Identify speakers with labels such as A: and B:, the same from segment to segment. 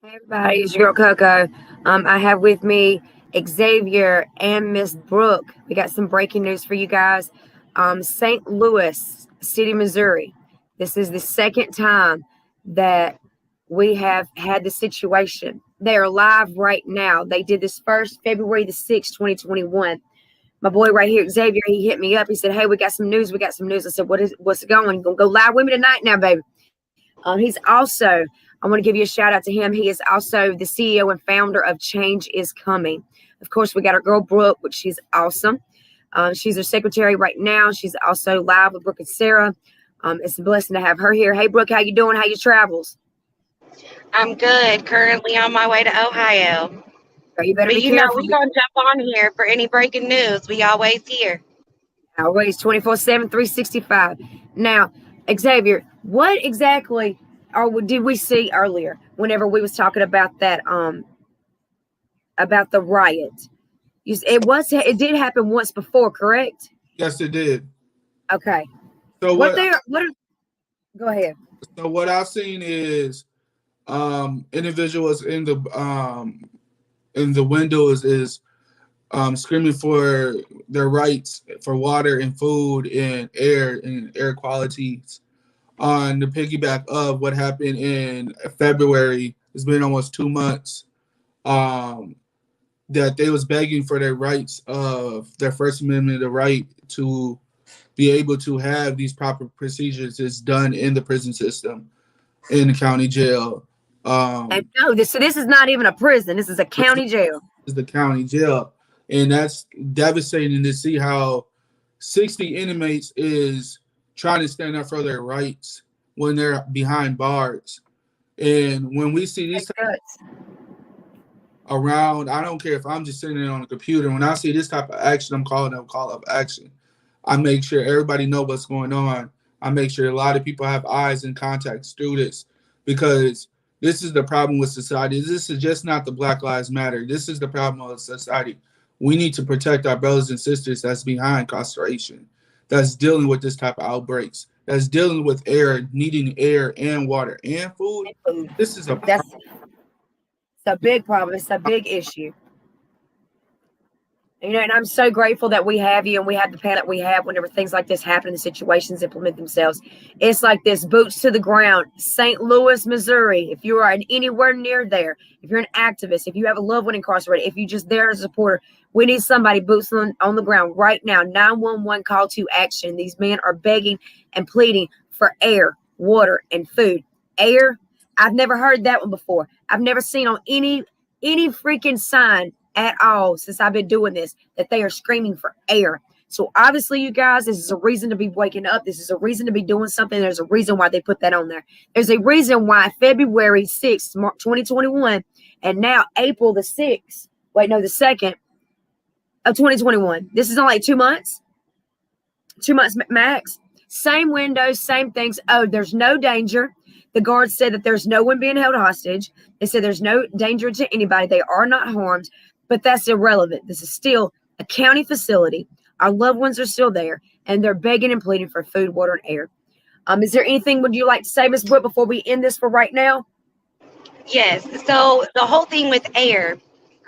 A: Hey everybody, it's your girl Coco. I have with me Xavier and Miss Brooke. We got some breaking news for you guys. St. Louis City, Missouri. This is the second time that we have had the situation. They are live right now. They did this first February the 6th, 2021. My boy right here, Xavier, he hit me up. He said, "Hey, we got some news. We got some news." I said, what's it going? You gonna go live with me tonight now, baby? He's also, I want to give you a shout out to him. He is also the CEO and founder of Change is Coming. Of course, we got our girl Brooke, which she's awesome. She's our secretary right now. She's also live with Brooke and Sarah. It's a blessing to have her here. Hey, Brooke, how you doing? How your travels?
B: I'm good. Currently on my way to Ohio.
A: You better
B: But
A: be careful.
B: we're going to jump on here for any breaking news. We always here.
A: Always 24/7, 365. Now, Xavier, what exactly did we see earlier whenever we was talking about that about the riot? It did happen once before, correct?
C: Yes, it did.
A: Okay.
C: So
A: Go ahead.
C: So what I've seen is individuals in the windows is screaming for their rights for water and food and air qualities. On the piggyback of what happened in February, it's been almost 2 months. That they was begging for their rights of their First Amendment, the right to be able to have these proper procedures is done in the prison system, in the county jail.
A: And no, this is not even a prison. This is a county jail.
C: Is the county jail, and that's devastating to see how 60 inmates is trying to stand up for their rights when they're behind bars. And when we see these around, I don't care if I'm just sitting on a computer. When I see this type of action, I'm calling a call of action. I make sure everybody know what's going on. I make sure a lot of people have eyes and contacts through this, because this is the problem with society. This is just not the Black Lives Matter. This is the problem with society. We need to protect our brothers and sisters that's behind incarceration, that's dealing with this type of outbreaks, that's dealing with needing air and water and food. This is
A: it's a big problem. It's a big issue. And I'm so grateful that we have you and we have the panel that we have whenever things like this happen and the situations implement themselves. It's like this, boots to the ground. St. Louis, Missouri, if you are anywhere near there, if you're an activist, if you have a loved one incarcerated, if you're just there as a supporter, we need somebody boots on the ground right now. 911 call to action. These men are begging and pleading for air, water, and food. Air, I've never heard that one before. I've never seen on any freaking sign at all since I've been doing this that they are screaming for air. So obviously, you guys, this is a reason to be waking up. This is a reason to be doing something. There's a reason why they put that on there. There's a reason why February 6th, 2021, and now April the 6th, the 2nd of 2021. This is only 2 months. 2 months max. Same windows, same things. Oh, there's no danger. The guards said that there's no one being held hostage. They said there's no danger to anybody. They are not harmed. But that's irrelevant. This is still a county facility. Our loved ones are still there, and they're begging and pleading for food, water, and air. Is there anything would you like to say, Ms. Brooke, before we end this for right now?
B: Yes. So the whole thing with air,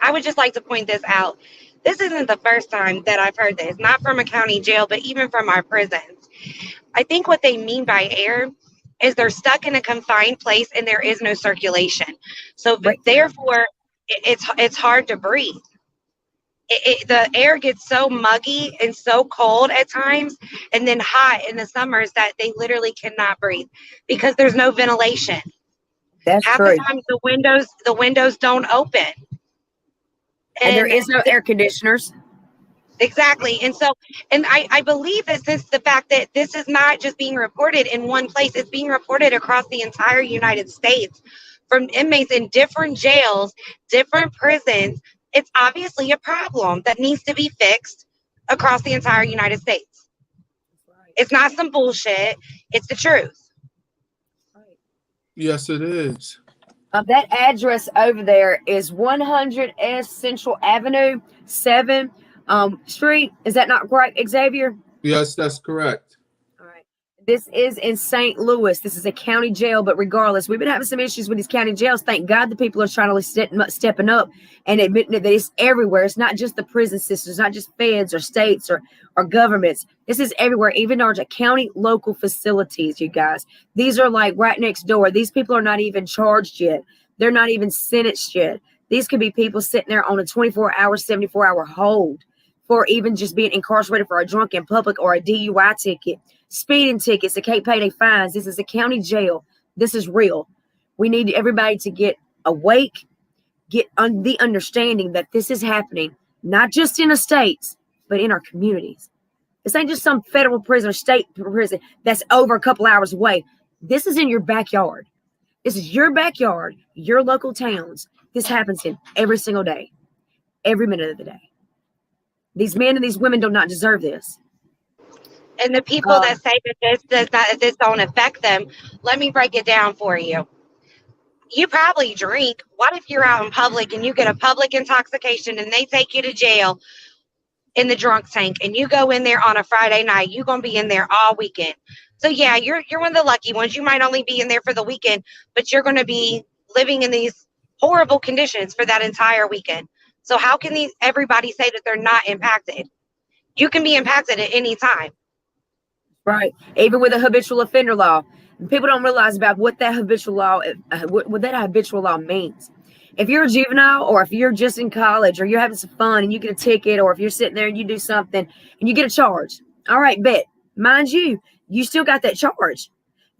B: I would just like to point this out. This isn't the first time that I've heard this, not from a county jail, but even from our prisons. I think what they mean by air is they're stuck in a confined place and there is no circulation. So therefore, it's hard to breathe. The air gets so muggy and so cold at times, and then hot in the summers that they literally cannot breathe because there's no ventilation.
A: That's
B: Half
A: true.
B: the time the windows don't open.
A: And there is no air conditioners.
B: Exactly. And I believe that since the fact that this is not just being reported in one place, it's being reported across the entire United States from inmates in different jails, different prisons. It's obviously a problem that needs to be fixed across the entire United States. Right. It's not some bullshit. It's the truth.
C: Right. Yes, it is.
A: That address over there is 100 S Central Avenue, 7th Street. Is that not correct, Xavier?
C: Yes, that's correct.
A: All right. This is in St. Louis. This is a county jail, but regardless, we've been having some issues with these county jails. Thank God the people are trying to stepping up and admitting that it's everywhere. It's not just the prison systems, not just feds or states or governments. This is everywhere, even our county local facilities, you guys. These are like right next door. These people are not even charged yet. They're not even sentenced yet. These could be people sitting there on a 24-hour, 74-hour hold for even just being incarcerated for a drunk in public or a DUI ticket. Speeding tickets, they can't pay their fines. This is a county jail. This is real. We need everybody to get awake, get the understanding that this is happening, not just in the states, but in our communities. This ain't just some federal prison or state prison that's over a couple hours away. This is in your backyard. This is your backyard, your local towns. This happens in every single day, every minute of the day. These men and these women do not deserve this.
B: And the people that say that this don't affect them, let me break it down for you. You probably drink. What if you're out in public and you get a public intoxication and they take you to jail in the drunk tank and you go in there on a Friday night? You're going to be in there all weekend. So yeah, you're one of the lucky ones. You might only be in there for the weekend, but you're going to be living in these horrible conditions for that entire weekend. So how can everybody say that they're not impacted? You can be impacted at any time.
A: Right. Even with a habitual offender law, people don't realize about what that habitual law, what that habitual law means. If you're a juvenile, or if you're just in college, or you're having some fun and you get a ticket, or if you're sitting there and you do something and you get a charge, all right, bet. Mind you, you still got that charge.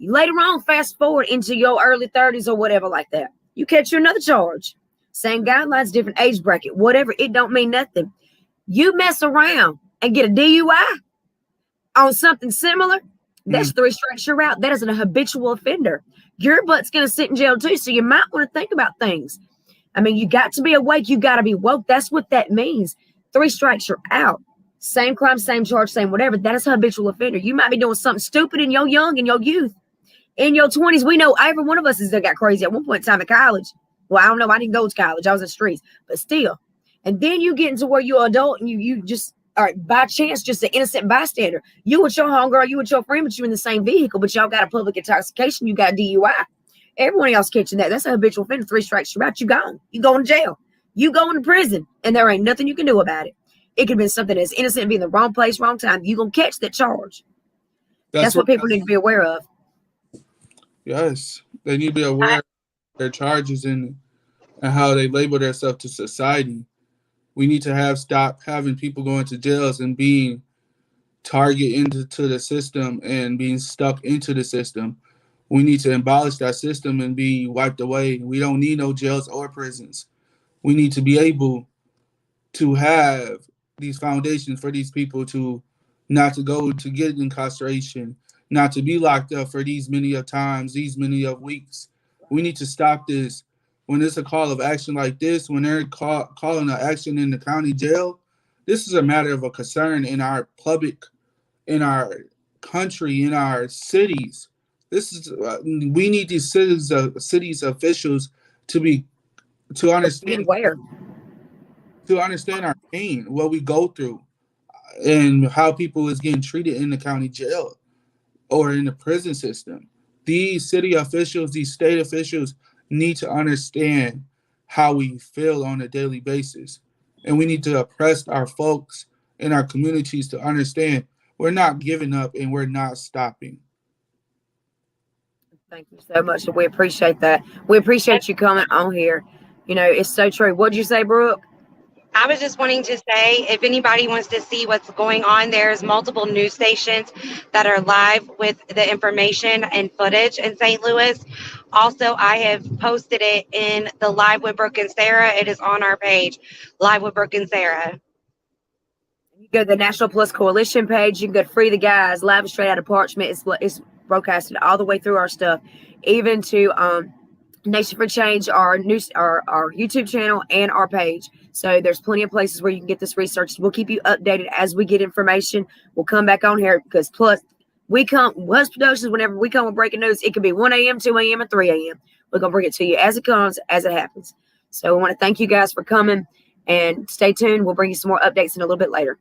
A: Later on, fast forward into your early 30s or whatever like that, you catch you another charge. Same guidelines, different age bracket, whatever. It don't mean nothing. You mess around and get a DUI on something similar, that's 3 strikes you're out. That is a habitual offender. Your butt's going to sit in jail too, so you might want to think about things. I mean, you got to be awake. You got to be woke. That's what that means. 3 strikes you're out. Same crime, same charge, same whatever. That is a habitual offender. You might be doing something stupid in your youth. In your 20s, we know every one of us has got crazy at one point in time in college. Well, I don't know. I didn't go to college. I was in the streets. But still. And then you get into where you're an adult and you just, all right, by chance, just an innocent bystander. You with your homegirl, you with your friend, but you in the same vehicle, but y'all got a public intoxication, you got a DUI. Everyone else catching that. That's a habitual offender. 3 strikes you're out. You gone. You going to jail. You going to prison. And there ain't nothing you can do about it. It could have been something that's innocent and be in the wrong place, wrong time. You going to catch that charge. That's what people need to be aware of.
C: Yes. They need to be aware of their charges and how they label themselves to society. We need to stop having people going to jails and being targeted into the system and being stuck into the system. We need to abolish that system and be wiped away. We don't need no jails or prisons. We need to be able to have these foundations for these people to not to go to get incarceration, not to be locked up for these many of times, these many of weeks. We need to stop this. When it's a call of action like this, when they're calling an action in the county jail, this is a matter of a concern in our public, in our country, in our cities. This is we need these cities officials to understand our pain, what we go through, and how people is getting treated in the county jail or in the prison system. These city officials, these state officials need to understand how we feel on a daily basis. And we need to oppress our folks in our communities to understand we're not giving up and we're not stopping.
A: Thank you so much. We appreciate that. We appreciate you coming on here. You know, it's so true. What'd you say, Brooke?
B: I was just wanting to say, if anybody wants to see what's going on, there's multiple news stations that are live with the information and footage in St. Louis. Also, I have posted it in the Live with Brooke and Sarah. It is on our page, Live with Brooke and Sarah.
A: You go to the National Plus Coalition page. You can go to Free the Guys, live straight out of Parchment. It's broadcasted all the way through our stuff, even to Nation for Change, our YouTube channel, and our page. So there's plenty of places where you can get this research. We'll keep you updated as we get information. We'll come back on here because Plus Productions, whenever we come with breaking news, it could be 1 a.m., 2 a.m., or 3 a.m. We're going to bring it to you as it comes, as it happens. So we want to thank you guys for coming and stay tuned. We'll bring you some more updates in a little bit later.